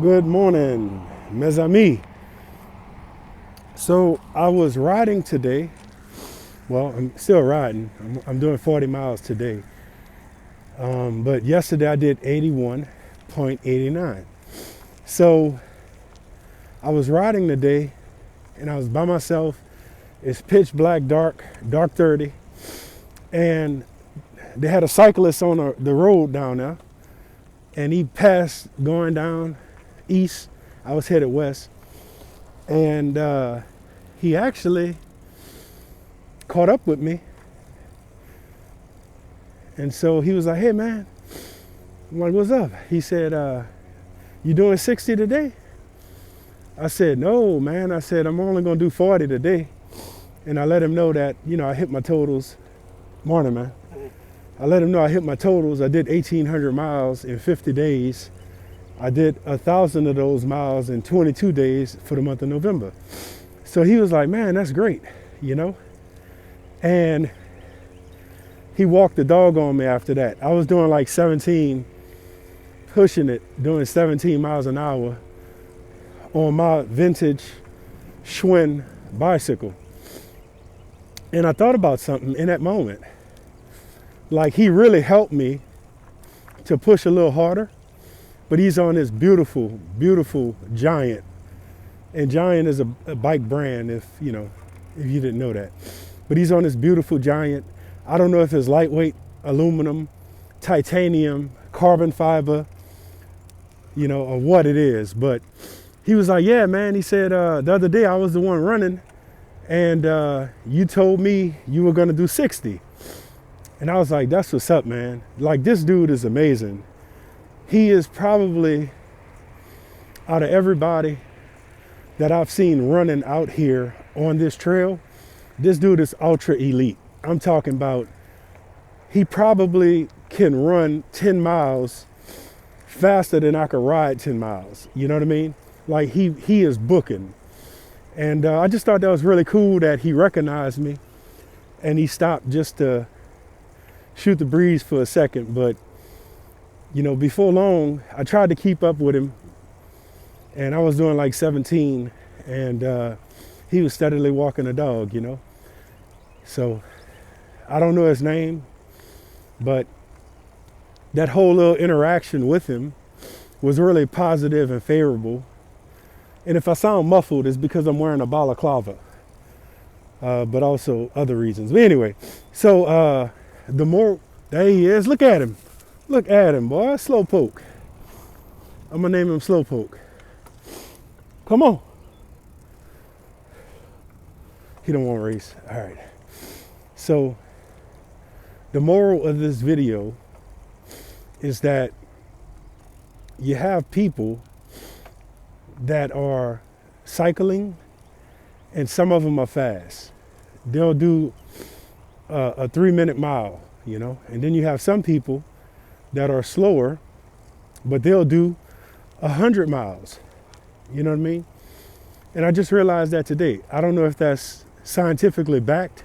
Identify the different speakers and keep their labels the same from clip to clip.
Speaker 1: Good morning, mes amis. So I was riding today. Well, I'm still riding. I'm doing 40 miles today. But yesterday I did 81.89. So I was riding today and I was by myself. It's pitch black, dark 30. And they had a cyclist on the road down there. And he passed going down east. I was headed west. And he actually caught up with me. And so he was like, hey man, I'm like, what's up? He said, you doing 60 today? I said, no man. I said, I'm only gonna do 40 today. And I let him know that, I hit my totals. Morning, man. I let him know I hit my totals. I did 1,800 miles in 50 days. I did 1,000 of those miles in 22 days for the month of November. So he was like, man, that's great, And he walked the dog on me after that. I was doing like 17, pushing it, doing 17 miles an hour on my vintage Schwinn bicycle. And I thought about something in that moment. Like, he really helped me to push a little harder, but he's on this beautiful, beautiful Giant. And Giant is a bike brand, if you didn't know that. But he's on this beautiful Giant. I don't know if it's lightweight, aluminum, titanium, carbon fiber, or what it is. But he was like, yeah, man. He said, the other day I was the one running and you told me you were going to do 60. And I was like, that's what's up, man. Like, this dude is amazing. He is probably, out of everybody that I've seen running out here on this trail, this dude is ultra elite. I'm talking about, he probably can run 10 miles faster than I could ride 10 miles. You know what I mean? Like, he is booking. And I just thought that was really cool that he recognized me and he stopped just to shoot the breeze for a second. But, before long, I tried to keep up with him and I was doing like 17 and he was steadily walking the dog, So I don't know his name, but that whole little interaction with him was really positive and favorable. And if I sound muffled, it's because I'm wearing a balaclava, but also other reasons. But anyway, so there he is. Look at him, boy. Slowpoke. I'm gonna name him Slowpoke. Come on. He don't want to race. All right. So the moral of this video is that you have people that are cycling and some of them are fast. They'll do a 3-minute mile, and then you have some people that are slower, but they'll do 100 miles. You know what I mean? And I just realized that today. I don't know if that's scientifically backed,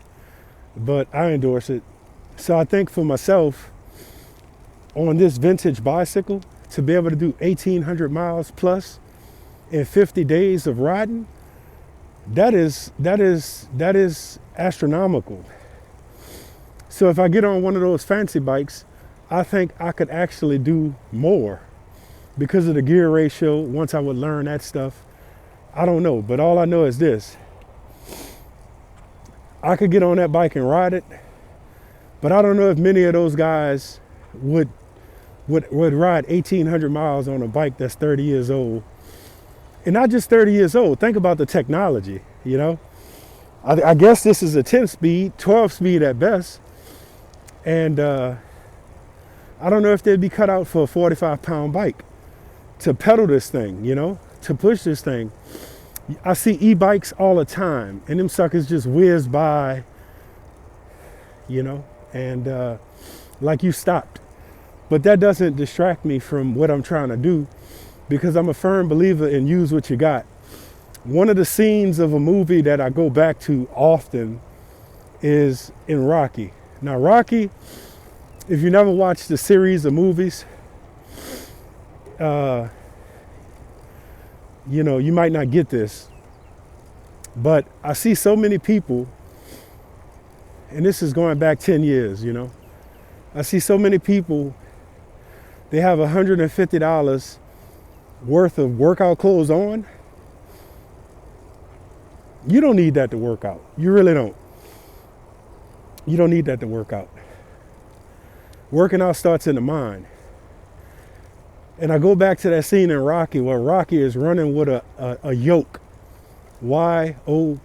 Speaker 1: but I endorse it. So I think for myself, on this vintage bicycle, to be able to do 1,800 miles plus in 50 days of riding, that is astronomical. So if I get on one of those fancy bikes, I think I could actually do more because of the gear ratio. Once I would learn that stuff, I don't know, but all I know is this: I could get on that bike and ride it, but I don't know if many of those guys would ride 1,800 miles on a bike that's 30 years old. And not just 30 years old. Think about the technology, I guess this is a 10-speed, 12-speed at best. And I don't know if they'd be cut out for a 45-pound bike to pedal this thing, to push this thing. I see e-bikes all the time, and them suckers just whiz by, and like you stopped. But that doesn't distract me from what I'm trying to do, because I'm a firm believer in use what you got. One of the scenes of a movie that I go back to often is in Rocky. Now, Rocky, if you never watched the series of movies, you know, you might not get this, but I see so many people, and this is going back 10 years, you know. I see so many people, they have $150 worth of workout clothes on. You don't need that to work out. You really don't. You don't need that to work out. Working out starts in the mind. And I go back to that scene in Rocky where Rocky is running with a yoke. Y-O-K-E.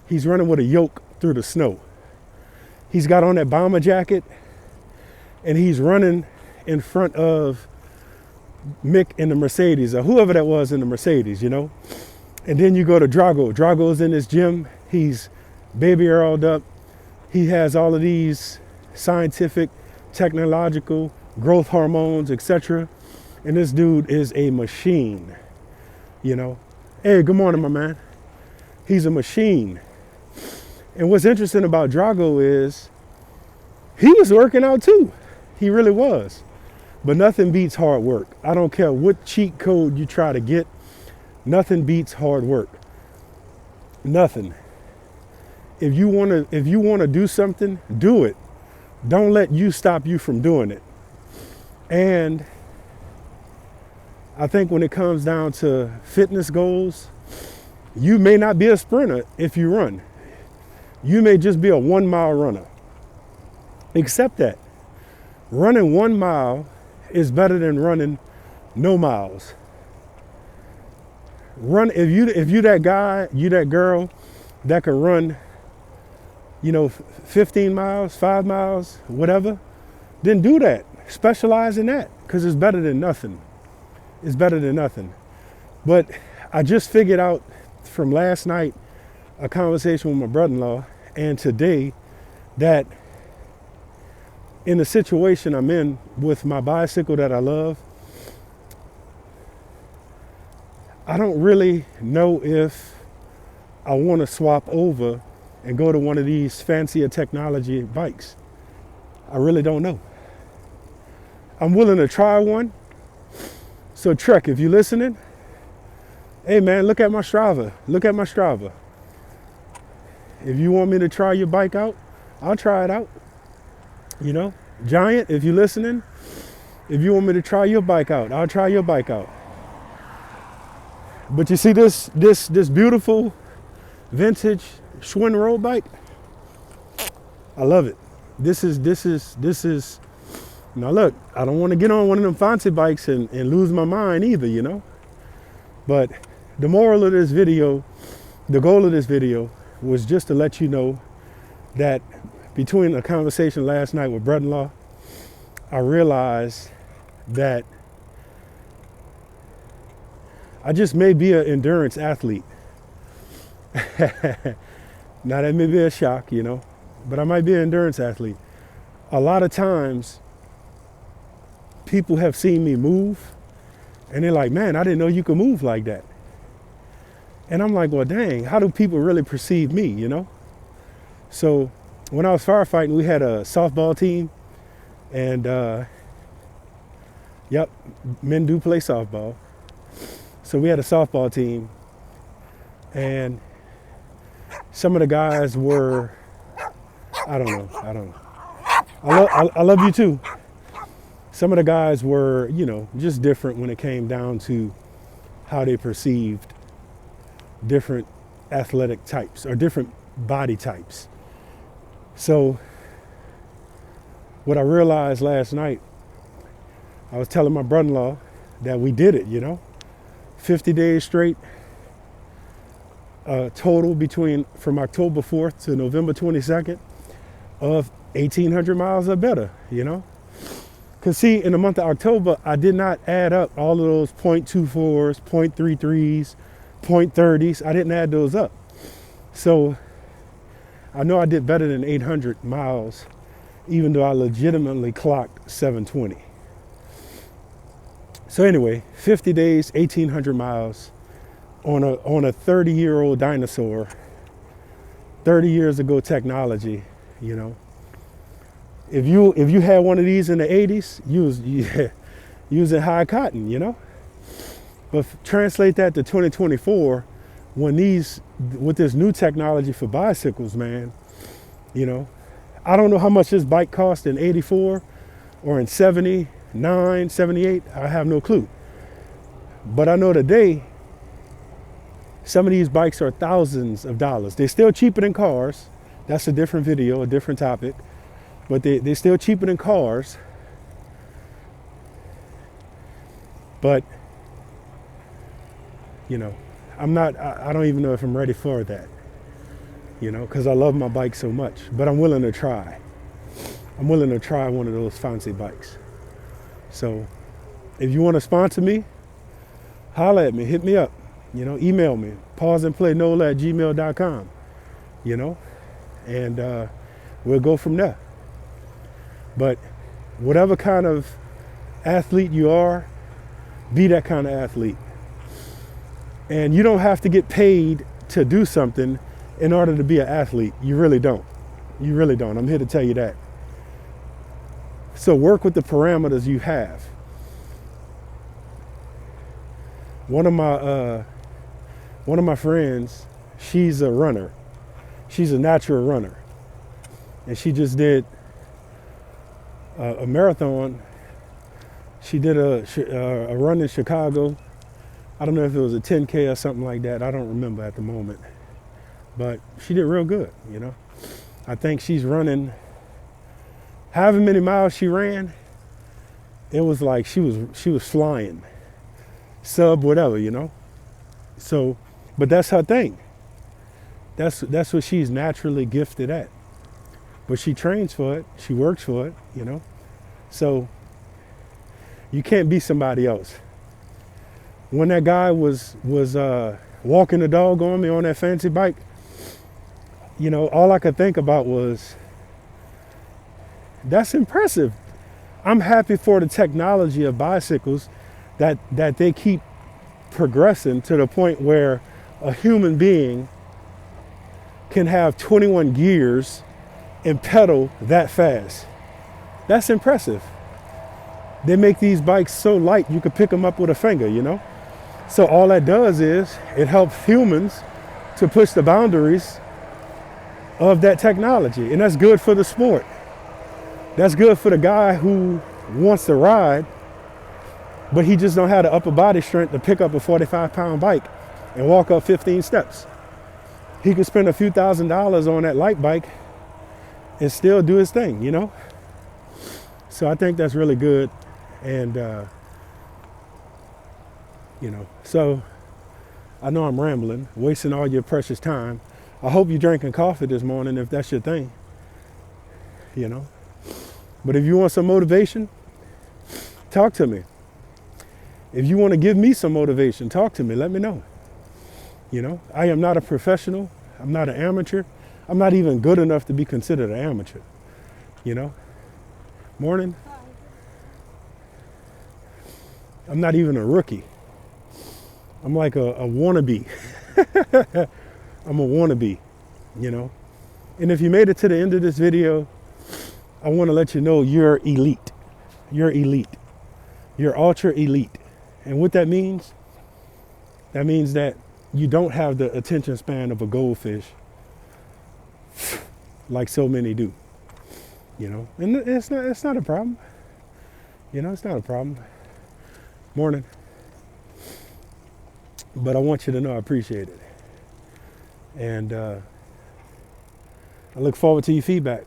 Speaker 1: He's running with a yoke through the snow. He's got on that bomber jacket and he's running in front of Mick in the Mercedes, or whoever that was in the Mercedes, you know. And then you go to Drago. Drago's in his gym. He's baby earled up. He has all of these scientific, technological, growth hormones, etc. And this dude is a machine, you know. Hey, good morning, my man. He's a machine. And what's interesting about Drago is he was working out too. He really was. But nothing beats hard work. I don't care what cheat code you try to get. Nothing beats hard work. Nothing. If you want to do something, do it. Don't let you stop you from doing it. And I think when it comes down to fitness goals, you may not be a sprinter if you run. You may just be a 1 mile runner. Accept that. Running 1 mile is better than running no miles. Run if you that guy, you that girl that can run, you know, 15 miles, 5 miles, whatever, then do that. Specialize in that, because it's better than nothing. It's better than nothing. But I just figured out from last night, a conversation with my brother-in-law, and today, that in the situation I'm in with my bicycle that I love, I don't really know if I want to swap over and go to one of these fancier technology bikes. I really don't know. I'm willing to try one. So Trek, if you're listening, hey man, look at my Strava. Look at my Strava. If you want me to try your bike out, I'll try it out. You know, Giant, if you're listening, if you want me to try your bike out, I'll try your bike out. But you see this beautiful vintage Schwinn road bike? I love it. This is, now look, I don't want to get on one of them fancy bikes and lose my mind either, you know? But the moral of this video, the goal of this video was just to let you know that between a conversation last night with brother-in-law, I realized that I just may be an endurance athlete. Now that may be a shock, you know, but I might be an endurance athlete. A lot of times people have seen me move and they're like, man, I didn't know you could move like that. And I'm like, well, dang, how do people really perceive me, you know? So when I was firefighting, we had a softball team, and yep, men do play softball. So we had a softball team, and some of the guys were, I don't know. I love you too. Some of the guys were, you know, just different when it came down to how they perceived different athletic types or different body types. So what I realized last night, I was telling my brother-in-law that we did it, you know, 50 days straight, total from October 4th to November 22nd of 1,800 miles or better, you know. Because see, in the month of October, I did not add up all of those 0.24s, 0.33s, 0.30s. I didn't add those up. So I know I did better than 800 miles, even though I legitimately clocked 720. So anyway, 50 days, 1,800 miles on a 30-year-old dinosaur, 30 years ago technology, you know. If you had one of these in the 80s, you was in high cotton, you know. But translate that to 2024, when with this new technology for bicycles, man, you know, I don't know how much this bike cost in 84 or in 79, 78. I have no clue. But I know today, some of these bikes are thousands of dollars. They're still cheaper than cars. That's a different video, a different topic. But they're still cheaper than cars. But, you know, I don't even know if I'm ready for that, you know, because I love my bike so much. But I'm willing to try. I'm willing to try one of those fancy bikes. So if you want to sponsor me, holla at me, hit me up, you know, email me, pawsandplaynola@gmail.com, you know, and we'll go from there. But whatever kind of athlete you are, be that kind of athlete. And you don't have to get paid to do something in order to be an athlete. You really don't. You really don't. I'm here to tell you that. So work with the parameters you have. One of my friends, she's a runner. She's a natural runner. And she just did a marathon. She did a run in Chicago. I don't know if it was a 10K or something like that. I don't remember at the moment. But she did real good, you know. I think she's running, however many miles she ran, it was like she was flying. Sub whatever, you know. So, but that's her thing. That's what she's naturally gifted at. But she trains for it. She works for it, you know. So you can't be somebody else. When that guy was walking the dog on me on that fancy bike, you know, all I could think about was, that's impressive. I'm happy for the technology of bicycles that they keep progressing to the point where a human being can have 21 gears and pedal that fast. That's impressive. They make these bikes so light you could pick them up with a finger, you know? So all that does is it helps humans to push the boundaries of that technology. And that's good for the sport. That's good for the guy who wants to ride, but he just don't have the upper body strength to pick up a 45-pound bike and walk up 15 steps. He could spend a few $1,000s on that light bike and still do his thing, you know? So I think that's really good. And, you know, so I know I'm rambling, wasting all your precious time. I hope you're drinking coffee this morning if that's your thing, you know. But if you want some motivation, talk to me. If you want to give me some motivation, talk to me, let me know. You know, I am not a professional. I'm not an amateur. I'm not even good enough to be considered an amateur, you know. Morning. I'm not even a rookie. I'm like a wannabe. I'm a wannabe, you know. And if you made it to the end of this video, I want to let you know you're elite. You're elite. You're ultra elite. And what that means that you don't have the attention span of a goldfish like so many do, you know. And it's not a problem. You know, it's not a problem. Morning. But I want you to know I appreciate it. And I look forward to your feedback.